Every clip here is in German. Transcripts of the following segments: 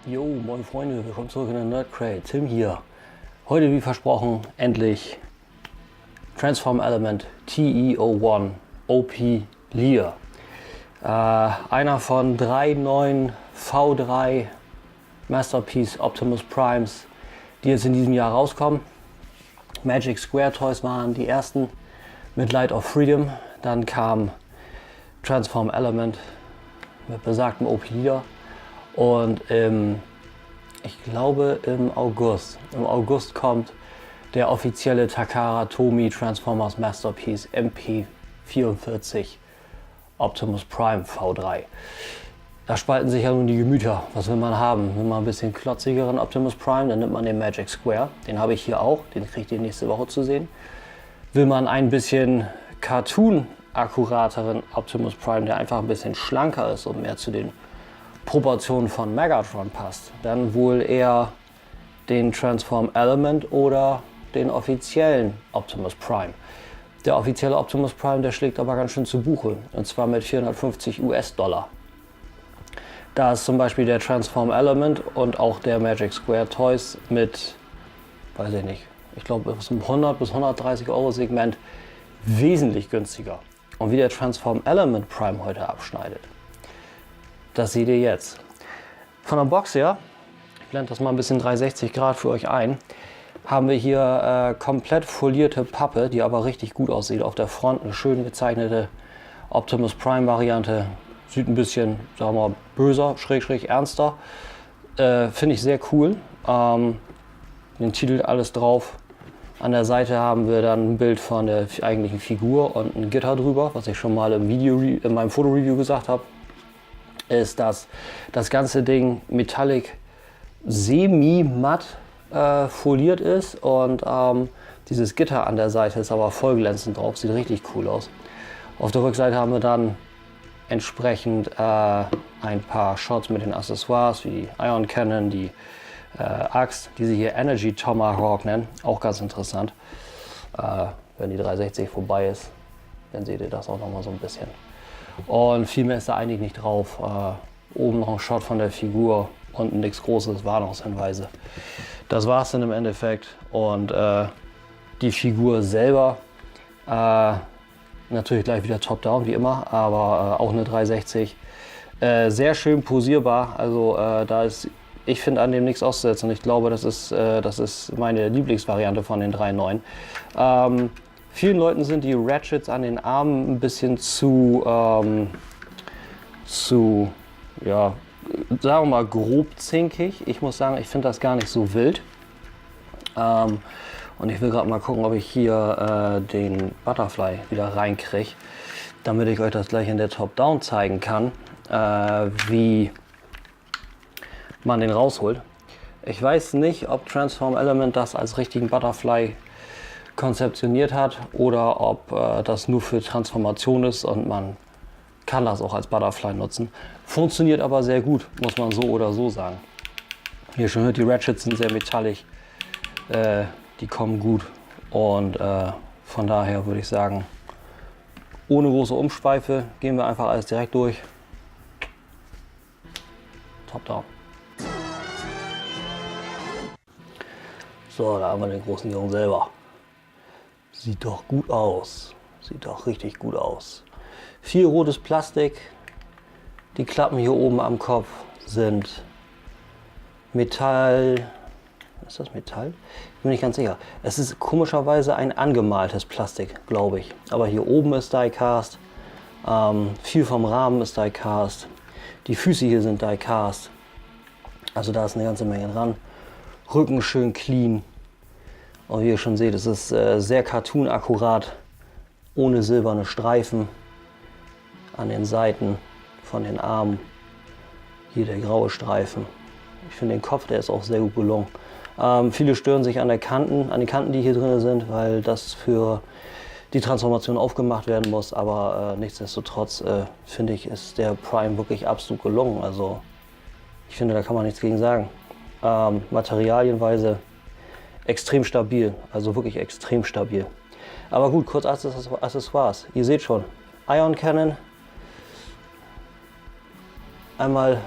Jo, moin Freunde, willkommen zurück in der Nerd Crate. Tim hier. Heute, wie versprochen, endlich Transform Element TE01 OP Lear. Einer von 3 neuen V3 Masterpiece Optimus Primes, die jetzt in diesem Jahr rauskommen. Magic Square Toys waren die ersten mit Light of Freedom. Dann kam Transform Element mit besagtem OP Lear. Und ich glaube im August kommt der offizielle Takara Tomy Transformers Masterpiece MP44 Optimus Prime V3. Da spalten sich ja nun die Gemüter. Was will man haben? Will man ein bisschen klotzigeren Optimus Prime, dann nimmt man den Magic Square. Den habe ich hier auch, den kriegt ihr nächste Woche zu sehen. Will man ein bisschen Cartoon-akkurateren Optimus Prime, der einfach ein bisschen schlanker ist und mehr zu den Proportionen von Megatron passt, dann wohl eher den Transform Element oder den offiziellen Optimus Prime. Der offizielle Optimus Prime, der schlägt aber ganz schön zu Buche, und zwar mit 450 US-Dollar. Da ist zum Beispiel der Transform Element und auch der Magic Square Toys mit, weiß ich nicht, ich glaube aus dem 100 bis 130 Euro Segment wesentlich günstiger. Und wie der Transform Element Prime heute abschneidet, das seht ihr jetzt. Von der Box her, ich blende das mal ein bisschen 360 Grad für euch ein, haben wir hier komplett folierte Pappe, die aber richtig gut aussieht. Auf der Front eine schön gezeichnete Optimus Prime Variante. Sieht ein bisschen, sagen wir mal, böser, schräg ernster. Finde ich sehr cool. Den Titel alles drauf. An der Seite haben wir dann ein Bild von der eigentlichen Figur und ein Gitter drüber, was ich schon mal in meinem Fotoreview gesagt habe. Ist, dass das ganze Ding metallic semi-matt foliert ist und dieses Gitter an der Seite ist aber voll glänzend drauf, sieht richtig cool aus. Auf der Rückseite haben wir dann entsprechend ein paar Shots mit den Accessoires wie die Ion Cannon, die Axt, die sie hier Energy Tomahawk nennen, auch ganz interessant. Wenn die 360 vorbei ist, dann seht ihr das auch noch mal so ein bisschen. Und viel mehr ist da eigentlich nicht drauf. Oben noch ein Shot von der Figur, unten nichts Großes, Warnungshinweise. Das war es dann im Endeffekt. Und die Figur selber, natürlich gleich wieder top-down wie immer, aber auch eine 360. Sehr schön posierbar, also ich finde an dem nichts auszusetzen. Und ich glaube, das ist meine Lieblingsvariante von den 3 neuen. Vielen Leuten sind die Ratchets an den Armen ein bisschen zu ja, sagen wir mal, grob zinkig. Ich muss sagen, ich finde das gar nicht so wild. Und ich will gerade mal gucken, ob ich hier den Butterfly wieder reinkriege, damit ich euch das gleich in der Top-Down zeigen kann, wie man den rausholt. Ich weiß nicht, ob Transform Element das als richtigen Butterfly konzeptioniert hat oder ob das nur für Transformation ist und man kann das auch als Butterfly nutzen. Funktioniert aber sehr gut, muss man so oder so sagen. Hier schon hört, die Ratchets sind sehr metallic, die kommen gut und von daher würde ich sagen, ohne große Umschweife gehen wir einfach alles direkt durch. Top down. So, da haben wir den großen Jungen selber. Sieht doch gut aus. Sieht doch richtig gut aus. Viel rotes Plastik. Die Klappen hier oben am Kopf sind Metall. Ist das Metall? Ich bin nicht ganz sicher. Es ist komischerweise ein angemaltes Plastik, glaube ich. Aber hier oben ist Die-Cast. Viel vom Rahmen ist Die-Cast. Die Füße hier sind Die-Cast. Also da ist eine ganze Menge dran. Rücken schön clean. Und wie ihr schon seht, es ist sehr cartoon-akkurat, ohne silberne Streifen an den Seiten von den Armen. Hier der graue Streifen. Ich finde den Kopf, der ist auch sehr gut gelungen. Viele stören sich an den Kanten, die hier drin sind, weil das für die Transformation aufgemacht werden muss. Aber nichtsdestotrotz finde ich, ist der Prime wirklich absolut gelungen. Also ich finde, da kann man nichts gegen sagen. Materialienweise extrem stabil, also wirklich extrem stabil. Aber gut, kurz Accessoires. Ihr seht schon, Ion Cannon, einmal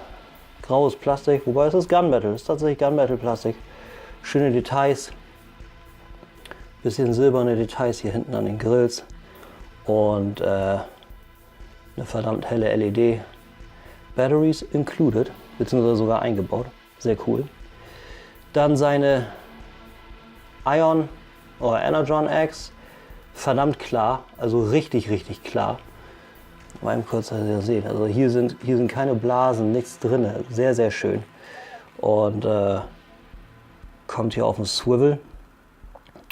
graues Plastik, wobei es ist Gunmetal, es ist tatsächlich Gunmetal-Plastik. Schöne Details, bisschen silberne Details hier hinten an den Grills und eine verdammt helle LED. Batteries included, beziehungsweise sogar eingebaut, sehr cool. Dann seine Ion oder Energon X, verdammt klar, also richtig klar. Mal kurz, dass ihr seht, also hier sind keine Blasen, nichts drin, sehr schön. Und kommt hier auf den Swivel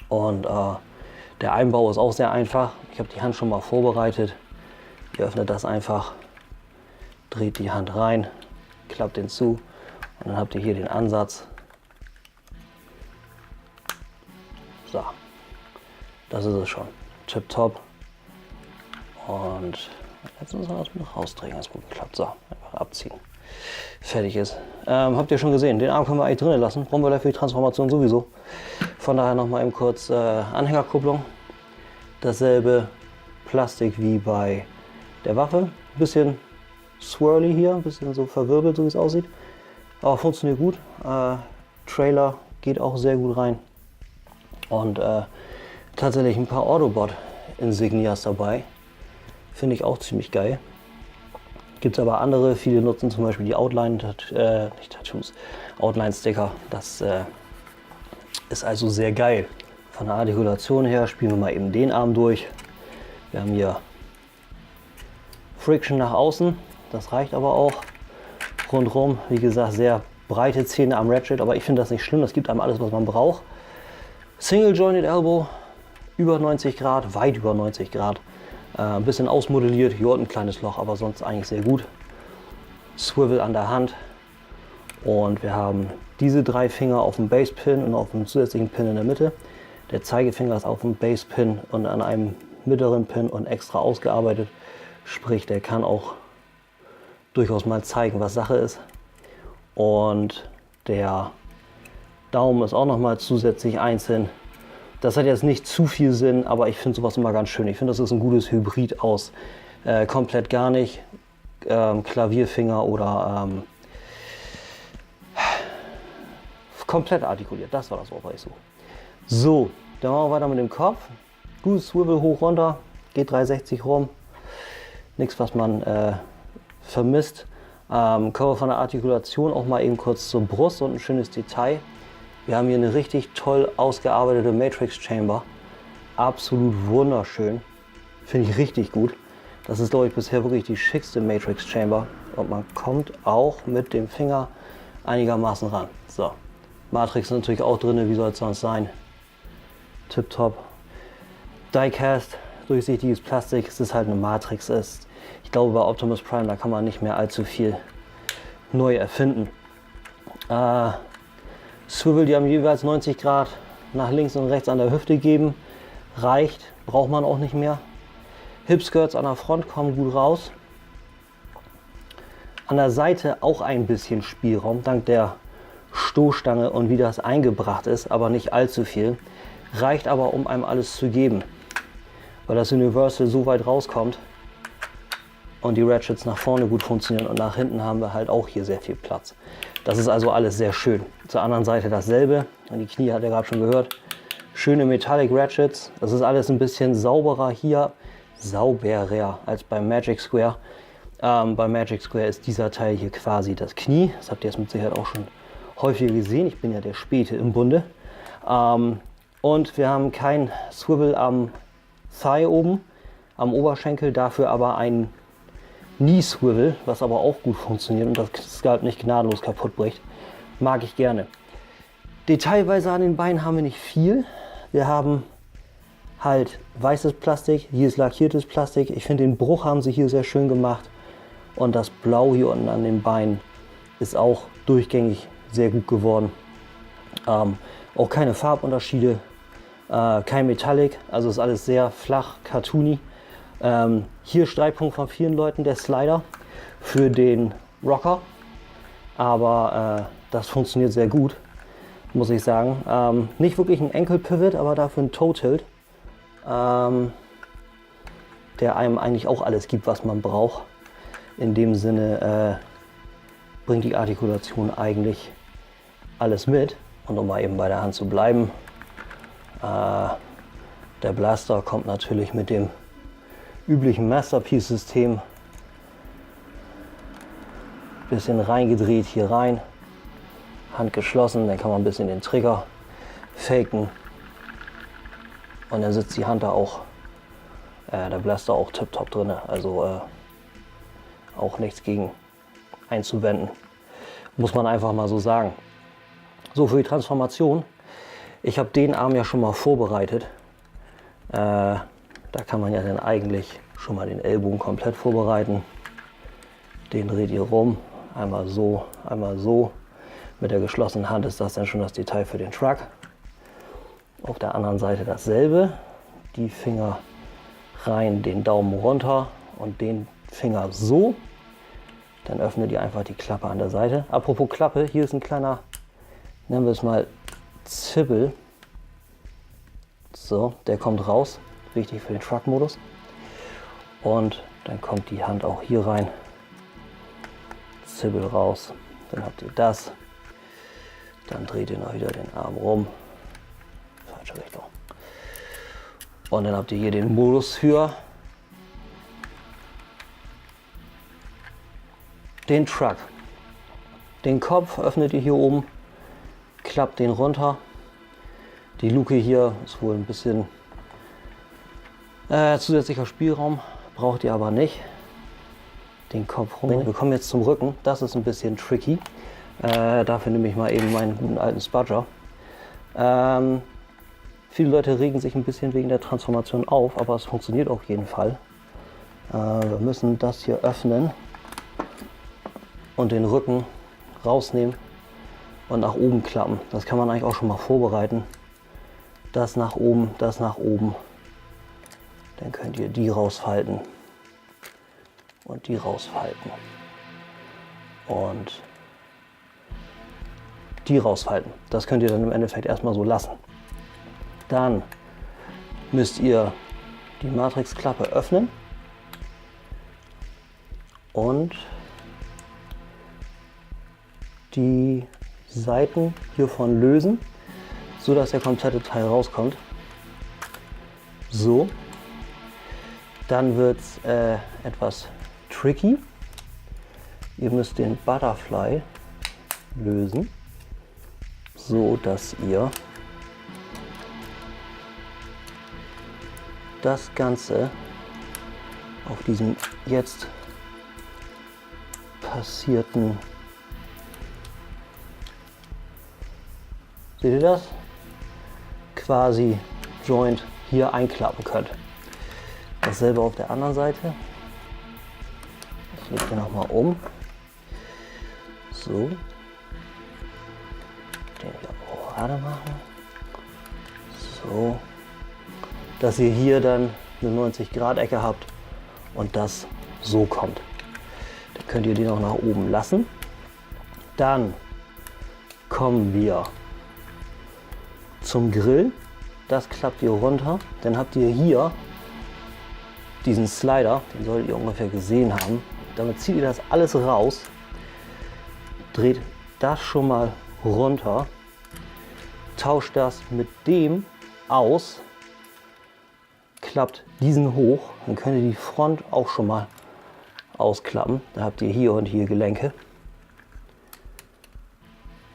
und der Einbau ist auch sehr einfach. Ich habe die Hand schon mal vorbereitet. Ihr öffnet das einfach, dreht die Hand rein, klappt den zu und dann habt ihr hier den Ansatz. So, das ist es schon. Tipptopp. Und jetzt müssen wir das noch rausdrehen, ganz gut geklappt. So, einfach abziehen. Fertig ist. Habt ihr schon gesehen, den Arm können wir eigentlich drinnen lassen. Brauchen wir für die Transformation sowieso. Von daher noch mal eben kurz Anhängerkupplung. Dasselbe Plastik wie bei der Waffe. Bisschen swirly hier, ein bisschen so verwirbelt, so wie es aussieht. Aber funktioniert gut. Trailer geht auch sehr gut rein. Und tatsächlich ein paar Autobot-Insignias dabei. Finde ich auch ziemlich geil. Gibt es aber andere, viele nutzen zum Beispiel die Outline-Sticker. Das ist also sehr geil. Von der Artikulation her spielen wir mal eben den Arm durch. Wir haben hier Friction nach außen, das reicht aber auch. Rundherum, wie gesagt, sehr breite Zähne am Ratchet, aber ich finde das nicht schlimm, das gibt einem alles, was man braucht. Single Jointed Elbow, über 90 Grad, weit über 90 Grad. Ein bisschen ausmodelliert, hier unten ein kleines Loch, aber sonst eigentlich sehr gut. Swivel an der Hand und wir haben diese 3 Finger auf dem Base-Pin und auf dem zusätzlichen Pin in der Mitte. Der Zeigefinger ist auf dem Base-Pin und an einem mittleren Pin und extra ausgearbeitet. Sprich, der kann auch durchaus mal zeigen, was Sache ist. Und der Daumen ist auch noch mal zusätzlich einzeln. Das hat jetzt nicht zu viel Sinn, aber ich finde sowas immer ganz schön. Ich finde, das ist ein gutes Hybrid aus komplett gar nicht, Klavierfinger oder komplett artikuliert. Das war das Wort, was ich suche. So, dann machen wir weiter mit dem Kopf. Gutes Swivel hoch runter, geht 360 rum. Nichts, was man vermisst. Kommen wir von der Artikulation auch mal eben kurz zur Brust und ein schönes Detail. Wir haben hier eine richtig toll ausgearbeitete Matrix Chamber. Absolut wunderschön. Finde ich richtig gut. Das ist, glaube ich, bisher wirklich die schickste Matrix Chamber. Und man kommt auch mit dem Finger einigermaßen ran. So, Matrix ist natürlich auch drin, wie soll es sonst sein. Tipptopp. Diecast, durchsichtiges Plastik. Es ist halt eine Matrix. Ich glaube, bei Optimus Prime, da kann man nicht mehr allzu viel neu erfinden. Swivel, die haben jeweils 90 Grad nach links und rechts an der Hüfte geben. Reicht, braucht man auch nicht mehr. Hip Skirts an der Front kommen gut raus. An der Seite auch ein bisschen Spielraum, dank der Stoßstange und wie das eingebracht ist, aber nicht allzu viel. Reicht aber, um einem alles zu geben. Weil das Universal so weit rauskommt und die Ratchets nach vorne gut funktionieren und nach hinten haben wir halt auch hier sehr viel Platz. Das ist also alles sehr schön. Zur anderen Seite dasselbe. Die Knie hat ihr gerade schon gehört. Schöne Metallic Ratchets. Das ist alles ein bisschen sauberer hier. Sauberer als beim Magic Square. Beim Magic Square ist dieser Teil hier quasi das Knie. Das habt ihr jetzt mit Sicherheit auch schon häufiger gesehen. Ich bin ja der Späte im Bunde. Und wir haben kein Swivel am Thigh oben, am Oberschenkel. Dafür aber ein Knee Swivel, was aber auch gut funktioniert und das Skalp nicht gnadenlos kaputt bricht. Mag ich gerne. Detailweise an den Beinen haben wir nicht viel. Wir haben halt weißes Plastik, hier ist lackiertes Plastik. Ich finde, den Bruch haben sie hier sehr schön gemacht. Und das Blau hier unten an den Beinen ist auch durchgängig sehr gut geworden. Auch keine Farbunterschiede, kein Metallic, also ist alles sehr flach, cartoony. Hier Streitpunkt von vielen Leuten, der Slider für den Rocker, aber das funktioniert sehr gut, muss ich sagen. Nicht wirklich ein Ankle-Pivot, aber dafür ein Toe-Tilt, der einem eigentlich auch alles gibt, was man braucht. In dem Sinne bringt die Artikulation eigentlich alles mit. Und um mal eben bei der Hand zu bleiben, der Blaster kommt natürlich mit dem üblichen Masterpiece-System. Bisschen reingedreht hier rein, Hand geschlossen, dann kann man ein bisschen den Trigger faken und dann sitzt die Hand da auch, der Blaster auch tipptopp drin, also auch nichts gegen einzuwenden, muss man einfach mal so sagen. So, für die Transformation, ich habe den Arm ja schon mal vorbereitet, da kann man ja dann eigentlich schon mal den Ellbogen komplett vorbereiten, den dreht ihr rum, einmal so, einmal so. Mit der geschlossenen Hand ist das dann schon das Detail für den Truck. Auf der anderen Seite dasselbe. Die Finger rein, den Daumen runter und den Finger so. Dann öffnet ihr einfach die Klappe an der Seite. Apropos Klappe, hier ist ein kleiner, nennen wir es mal Zippel. So, der kommt raus. Wichtig für den Truck-Modus. Und dann kommt die Hand auch hier rein. Zippel raus. Dann habt ihr das. Dann dreht ihr noch wieder den Arm rum. Falsche Richtung. Und dann habt ihr hier den Modus für den Truck. Den Kopf öffnet ihr hier oben, klappt den runter. Die Luke hier ist wohl ein bisschen zusätzlicher Spielraum, braucht ihr aber nicht. Den Kopf rum. Wir kommen jetzt zum Rücken. Das ist ein bisschen tricky. Dafür nehme ich mal eben meinen guten alten Spudger. Viele Leute regen sich ein bisschen wegen der Transformation auf, aber es funktioniert auf jeden Fall. Wir müssen das hier öffnen und den Rücken rausnehmen und nach oben klappen. Das kann man eigentlich auch schon mal vorbereiten. Das nach oben, das nach oben. Dann könnt ihr die rausfalten und die rausfalten und die rausfalten. Das könnt ihr dann im Endeffekt erstmal so lassen. Dann müsst ihr die Matrixklappe öffnen und die Seiten hiervon lösen, so dass der komplette Teil rauskommt. So, dann wird es etwas tricky. Ihr müsst den Butterfly lösen, so dass ihr das Ganze auf diesem jetzt passierten, seht ihr das? Quasi Joint hier einklappen könnt. Dasselbe auf der anderen Seite. Das legt ihr nochmal um. So. Den hier gerade machen. So. Dass ihr hier dann eine 90-Grad-Ecke habt und das so kommt. Dann könnt ihr den auch nach oben lassen. Dann kommen wir zum Grill. Das klappt ihr runter. Dann habt ihr hier diesen Slider, den solltet ihr ungefähr gesehen haben. Damit zieht ihr das alles raus, dreht das schon mal runter, tauscht das mit dem aus, klappt diesen hoch, dann könnt ihr die Front auch schon mal ausklappen. Da habt ihr hier und hier Gelenke.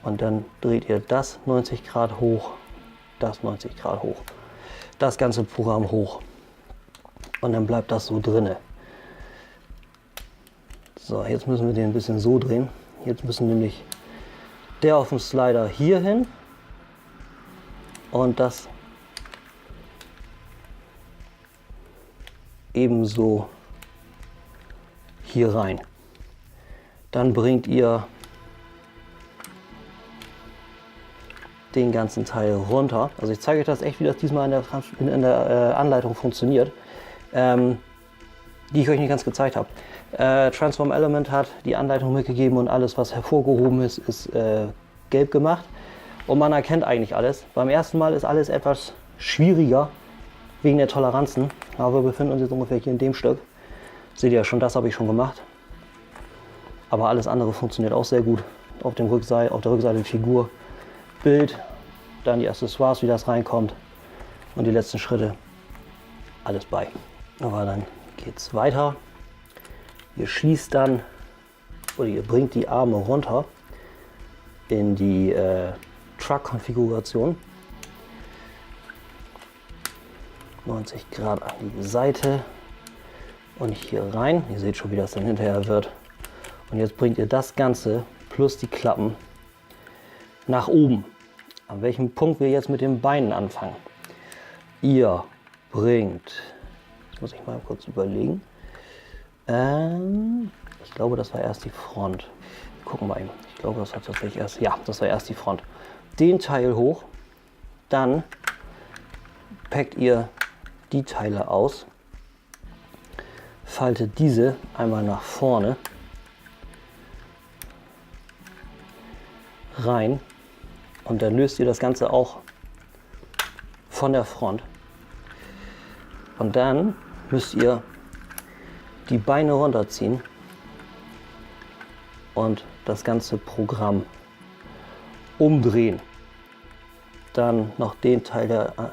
Und dann dreht ihr das 90 Grad hoch, das 90 Grad hoch, das ganze Programm hoch. Und dann bleibt das so drinne. So, jetzt müssen wir den ein bisschen so drehen. Jetzt müssen nämlich der auf dem Slider hier hin und das ebenso hier rein. Dann bringt ihr den ganzen Teil runter. Also ich zeige euch das echt, wie das diesmal in der Anleitung funktioniert, die ich euch nicht ganz gezeigt habe. Transform Element hat die Anleitung mitgegeben und alles, was hervorgehoben ist, ist gelb gemacht. Und man erkennt eigentlich alles. Beim ersten Mal ist alles etwas schwieriger wegen der Toleranzen. Aber wir befinden uns jetzt ungefähr hier in dem Stück. Seht ihr ja schon, das habe ich schon gemacht. Aber alles andere funktioniert auch sehr gut. Auf der Rückseite Figur, Bild, dann die Accessoires, wie das reinkommt und die letzten Schritte, alles bei. Aber dann geht es weiter. Ihr schließt dann, oder ihr bringt die Arme runter in die Truck-Konfiguration. 90 Grad an die Seite und hier rein. Ihr seht schon, wie das dann hinterher wird. Und jetzt bringt ihr das Ganze plus die Klappen nach oben. An welchem Punkt wir jetzt mit den Beinen anfangen. Ihr bringt, jetzt muss ich mal kurz überlegen, ich glaube, das war erst die Front. Gucken wir eben. Ich glaube, das hat tatsächlich erst, ja, das war erst die Front. Den Teil hoch, dann packt ihr die Teile aus, faltet diese einmal nach vorne rein und dann löst ihr das Ganze auch von der Front. Und dann müsst ihr die Beine runterziehen und das ganze Programm umdrehen. Dann noch den Teil der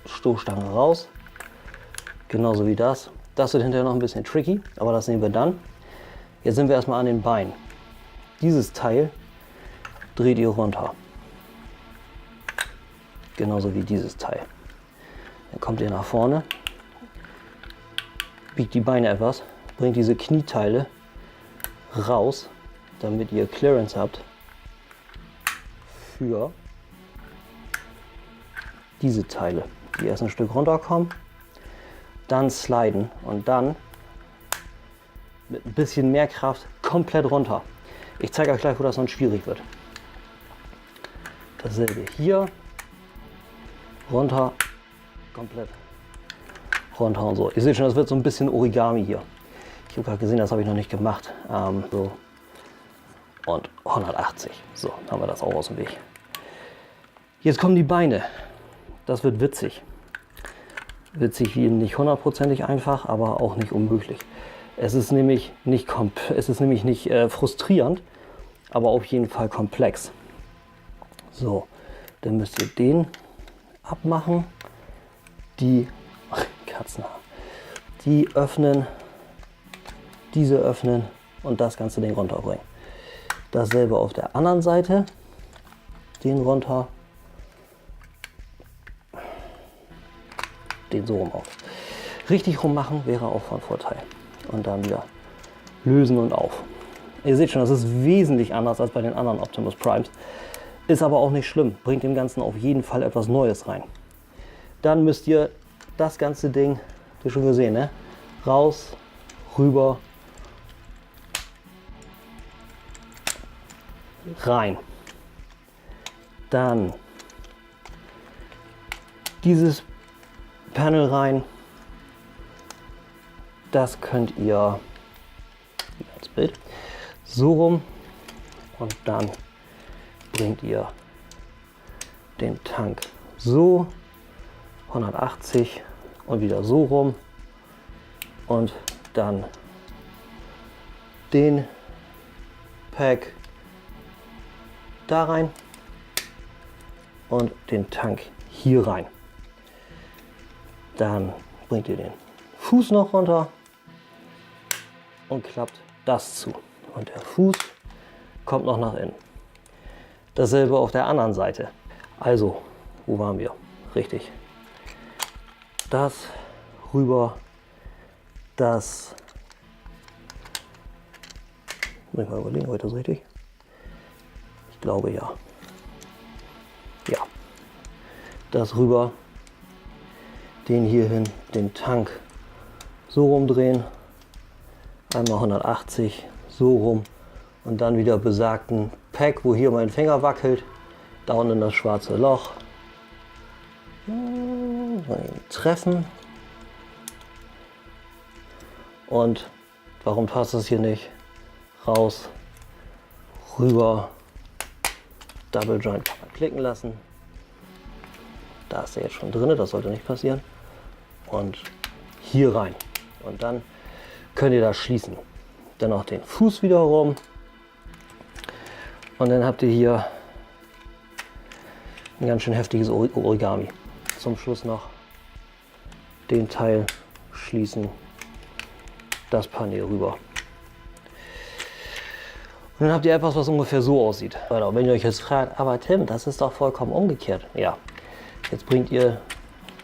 Stoßstange raus, genauso wie das. Das wird hinterher noch ein bisschen tricky, aber das sehen wir dann. Jetzt sind wir erstmal an den Beinen. Dieses Teil dreht ihr runter, genauso wie dieses Teil. Dann kommt ihr nach vorne, biegt die Beine etwas, bringt diese Knieteile raus, damit ihr Clearance habt für diese Teile, die erst ein Stück runterkommen, dann sliden und dann mit ein bisschen mehr Kraft komplett runter. Ich zeige euch gleich, wo das sonst schwierig wird. Dasselbe hier, runter, komplett runter und so. Ihr seht schon, das wird so ein bisschen Origami hier. Ich habe gerade gesehen, das habe ich noch nicht gemacht. So. Und 180. So, haben wir das auch aus dem Weg. Jetzt kommen die Beine. Das wird witzig. Witzig wie nicht hundertprozentig einfach, aber auch nicht unmöglich. Es ist nämlich nicht frustrierend, aber auf jeden Fall komplex. So, dann müsst ihr den abmachen. Die öffnen, diese öffnen und das ganze Ding runterbringen. Dasselbe auf der anderen Seite, den runter, den so rum auf. Richtig rum machen wäre auch von Vorteil. Und dann wieder lösen und auf. Ihr seht schon, das ist wesentlich anders als bei den anderen Optimus Primes. Ist aber auch nicht schlimm, bringt dem Ganzen auf jeden Fall etwas Neues rein. Dann müsst ihr das ganze Ding, habt ihr schon gesehen, ne? Raus, rüber, rein. Dann dieses Panel rein. Das könnt ihr als Bild so rum und dann bringt ihr den Tank so 180 und wieder so rum und dann den Pack da rein und den Tank hier rein. Dann bringt ihr den Fuß noch runter und klappt das zu. Und der Fuß kommt noch nach innen. Dasselbe auf der anderen Seite. Also, wo waren wir? Richtig. Das rüber, das. Muss ich mal überlegen, ob ich das richtig? Ich glaube ja. Ja. Das rüber, den hier hin, den Tank so rumdrehen. Einmal 180, so rum. Und dann wieder besagten Pack, wo hier mein Finger wackelt. Da unten das schwarze Loch. Treffen. Und warum passt das hier nicht? Raus, rüber, Double Joint kann man klicken lassen. Da ist er jetzt schon drin, das sollte nicht passieren. Und hier rein. Und dann könnt ihr das schließen. Dann noch den Fuß wieder rum Und dann habt ihr hier ein ganz schön heftiges Origami. Zum Schluss noch den Teil schließen, das Panel rüber. Und dann habt ihr etwas, was ungefähr so aussieht. Genau, wenn ihr euch jetzt fragt, aber Tim, das ist doch vollkommen umgekehrt. Ja, jetzt bringt ihr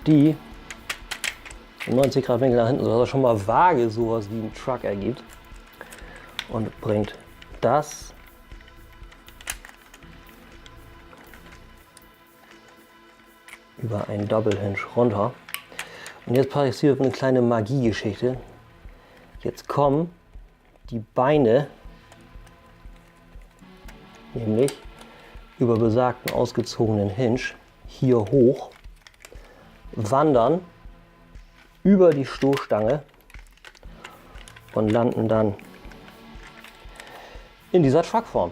die 90 Grad Winkel nach hinten, sodass das schon mal vage sowas wie ein Truck ergibt. Und bringt das über einen Double Hinge runter. Und jetzt passiert eine kleine Magiegeschichte. Jetzt kommen die Beine nämlich über besagten ausgezogenen Hinge hier hoch, wandern über die Stoßstange und landen dann in dieser Truckform.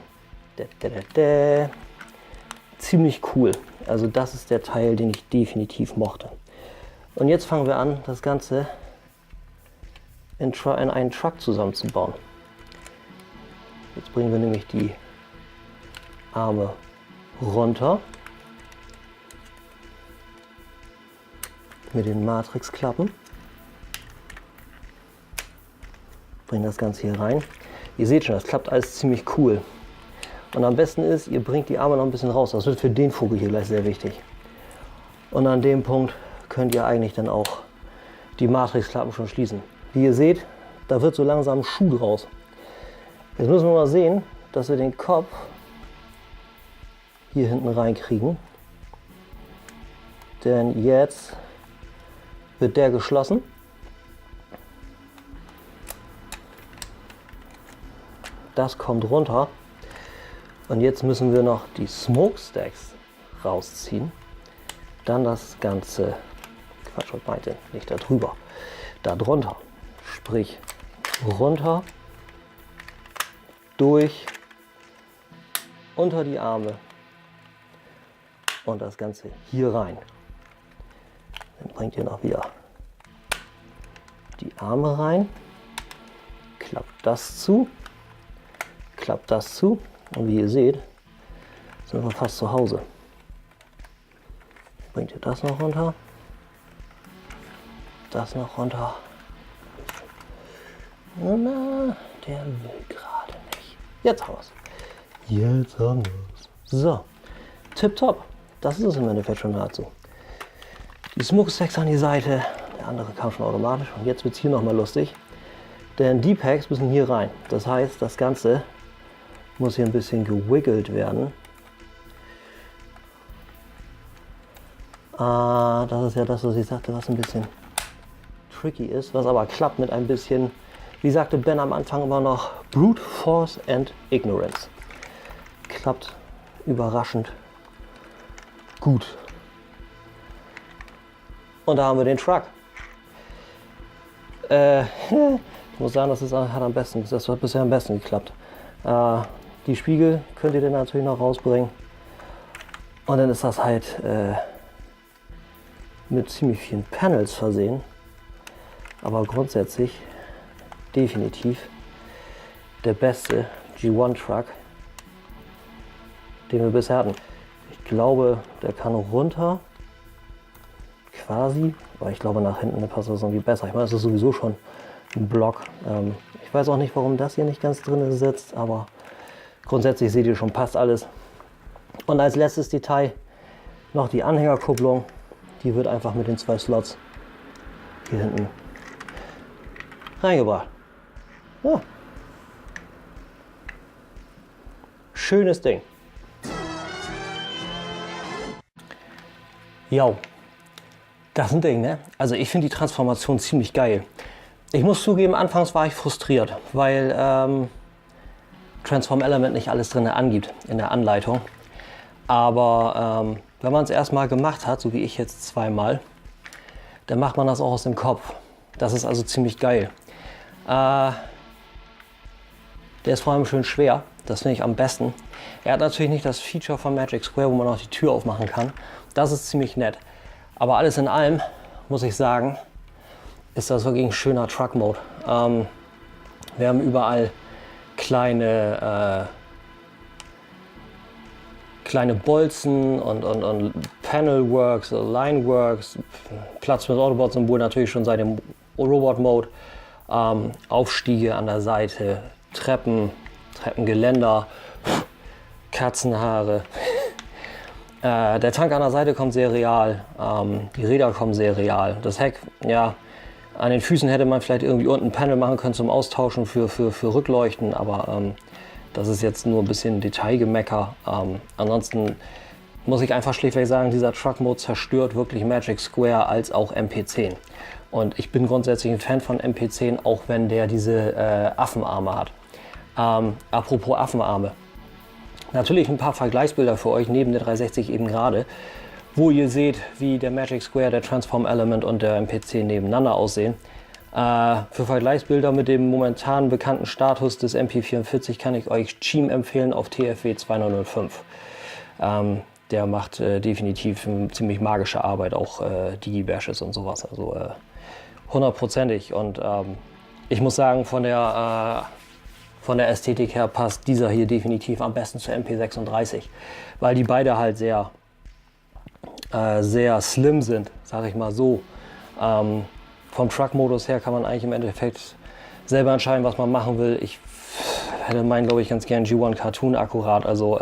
Ziemlich cool. Also das ist der Teil, den ich definitiv mochte. Und jetzt fangen wir an, das Ganze in einen Truck zusammenzubauen. Jetzt bringen wir nämlich die Arme runter mit den Matrixklappen. Bringen das Ganze hier rein. Ihr seht schon, das klappt alles ziemlich cool. Und am besten ist, ihr bringt die Arme noch ein bisschen raus. Das wird für den Vogel hier gleich sehr wichtig. Und an dem Punkt könnt ihr eigentlich dann auch die Matrixklappen schon schließen. Wie ihr seht, da wird so langsam ein Schuh draus. Jetzt müssen wir mal sehen, dass wir den Kopf hier hinten reinkriegen. Denn jetzt wird der geschlossen. Das kommt runter. Und jetzt müssen wir noch die Smokestacks rausziehen. Dann das Ganze, Quatsch, was meinte, nicht da drüber, da drunter. Sprich, runter, durch, unter die Arme und das Ganze hier rein. Dann bringt ihr noch wieder die Arme rein, klappt das zu und wie ihr seht, sind wir fast zu Hause. Bringt ihr das noch runter, das noch runter. Na, der will gerade nicht. Jetzt haben wir es. So, tipptopp. Das ist es im Endeffekt schon dazu. Die Smokestacks an die Seite, der andere kam schon automatisch. Und jetzt wird es hier nochmal lustig, denn die Packs müssen hier rein. Das heißt, das Ganze muss hier ein bisschen gewiggelt werden. Das ist ja das, was ich sagte, was ein bisschen tricky ist, was aber klappt mit ein bisschen, wie sagte Ben am Anfang immer noch, Brute Force and Ignorance. Klappt überraschend gut. Und da haben wir den Truck. Ich muss sagen, das hat bisher am besten geklappt. Die Spiegel könnt ihr dann natürlich noch rausbringen. Und dann ist das halt mit ziemlich vielen Panels versehen. Aber grundsätzlich definitiv der beste G1-Truck, den wir bisher hatten. Ich glaube, der kann runter, quasi, aber ich glaube nach hinten passt das irgendwie besser. Ich meine, es ist sowieso schon ein Block. Ich weiß auch nicht, warum das hier nicht ganz drin sitzt, aber grundsätzlich seht ihr schon, passt alles. Und als letztes Detail noch die Anhängerkupplung. Die wird einfach mit den 2 Slots hier hinten reingebracht. Ja. Schönes Ding. Jo, das ist ein Ding, ne? Also ich finde die Transformation ziemlich geil. Ich muss zugeben, anfangs war ich frustriert, weil Transform Element nicht alles drin angibt in der Anleitung. Aber wenn man es erstmal gemacht hat, so wie ich jetzt zweimal, dann macht man das auch aus dem Kopf. Das ist also ziemlich geil. Der ist vor allem schön schwer, das finde ich am besten. Er hat natürlich nicht das Feature von Magic Square, wo man auch die Tür aufmachen kann. Das ist ziemlich nett. Aber alles in allem, muss ich sagen, ist das wirklich ein schöner Truck-Mode. Wir haben überall kleine kleine Bolzen und Panelworks, Lineworks, Platz mit Autobot-Symbol natürlich schon seit dem Robot-Mode, Aufstiege an der Seite, Treppengeländer, Katzenhaare. Der Tank an der Seite kommt sehr real, die Räder kommen sehr real. Das Heck, ja, an den Füßen hätte man vielleicht irgendwie unten ein Panel machen können zum Austauschen für Rückleuchten, aber das ist jetzt nur ein bisschen Detailgemecker. Ansonsten muss ich einfach schlichtweg sagen, dieser Truck-Mode zerstört wirklich Magic Square als auch MP10. Und ich bin grundsätzlich ein Fan von MP10, auch wenn der diese Affenarme hat. Apropos Affenarme. Natürlich ein paar Vergleichsbilder für euch neben der 360 eben gerade, wo ihr seht, wie der Magic Square, der Transform Element und der MP10 nebeneinander aussehen. Für Vergleichsbilder mit dem momentan bekannten Status des MP44 kann ich euch Cheem empfehlen auf TFW 2905. Der macht definitiv eine ziemlich magische Arbeit, auch Digi-Bashes und sowas, also hundertprozentig. Und ich muss sagen, von der Ästhetik her passt dieser hier definitiv am besten zur MP36, weil die beide halt sehr slim sind, sage ich mal so. Vom Truck-Modus her kann man eigentlich im Endeffekt selber entscheiden, was man machen will. Ich hätte meinen, glaube ich, ganz gern G1 Cartoon akkurat. Also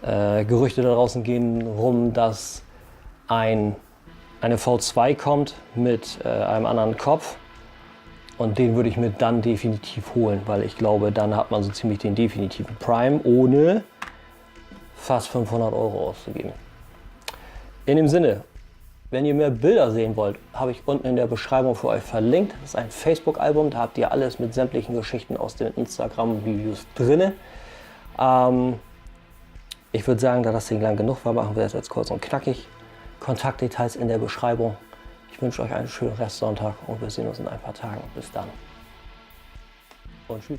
Gerüchte da draußen gehen rum, dass eine V2 kommt mit einem anderen Kopf. Und den würde ich mir dann definitiv holen, weil ich glaube, dann hat man so ziemlich den definitiven Prime, ohne fast 500 € auszugeben. In dem Sinne, wenn ihr mehr Bilder sehen wollt, habe ich unten in der Beschreibung für euch verlinkt. Das ist ein Facebook-Album, da habt ihr alles mit sämtlichen Geschichten aus den Instagram-Reviews drin. Ich würde sagen, da das Ding lang genug war, machen wir das jetzt kurz und knackig. Kontaktdetails in der Beschreibung. Ich wünsche euch einen schönen Restsonntag und wir sehen uns in ein paar Tagen. Bis dann. Und tschüss.